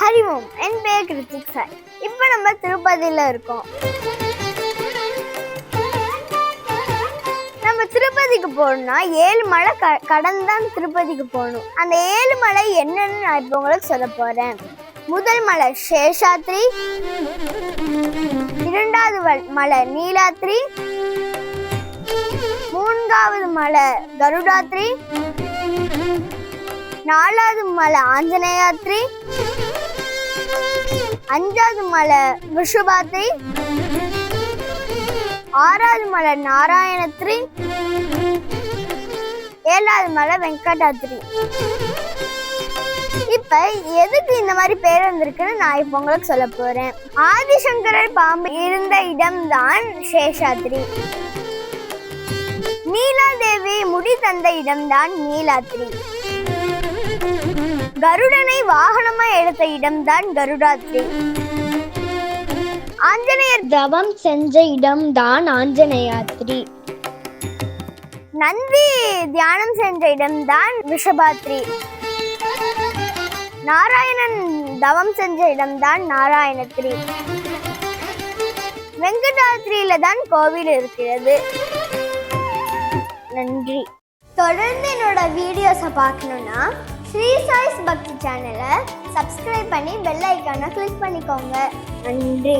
அறிவோம். என் பேர் கிருத்திக் சாய். இப்போ நம்ம திருப்பதியில் இருக்கோம். நம்ம திருப்பதிக்கு போகணும்னா 7 மலை கடந்தான் திருப்பதிக்கு போகணும். அந்த 7 மலை என்னன்னு நான் இப்போ உங்களுக்கு சொல்ல போகிறேன். முதல் மலை சேஷாத்ரி, இரண்டாவது மலை நீலாத்ரி, மூன்றாவது மலை கருடாத்ரி, நாலாவது மலை ஆஞ்சநேயாத்ரி, அஞ்சாவது மலை விஷுபாத்ரி, ஆறாவது மலை நாராயணத்ரி, ஏழாவது மலை வெங்கடாத்ரி. இப்ப எதுக்கு இந்த மாதிரி பேர் வந்திருக்குன்னு நான் இப்ப உங்களுக்கு சொல்ல போறேன். ஆதிசங்கரர் பாம்பு இருந்த இடம்தான் சேஷாத்ரி. நீலாதேவி முடி தந்த இடம்தான் நீலாத்ரி. கருடனை வாகனமா எடுத்த இடம்தான் கருடாத்ரி. ஆஞ்சநேயர் தவம் செஞ்ச இடம்தான் ஆஞ்சநேயாத்ரி. நந்தி தியானம் செஞ்ச இடம்தான் விஷபாத்ரி. நாராயணன் தவம் செஞ்ச இடம்தான் நாராயணத்ரி. வெங்கடாத்ரியில தான் கோவில் இருக்கிறது. நன்றி. தொடர்ந்து என்னோட வீடியோஸை பார்க்கணும்னா ஸ்ரீ சாய்ஸ் பக்தி சேனலை சப்ஸ்கிரைப் பண்ணி பெல் ஐக்கானை கிளிக் பண்ணிக்கோங்க. நன்றி.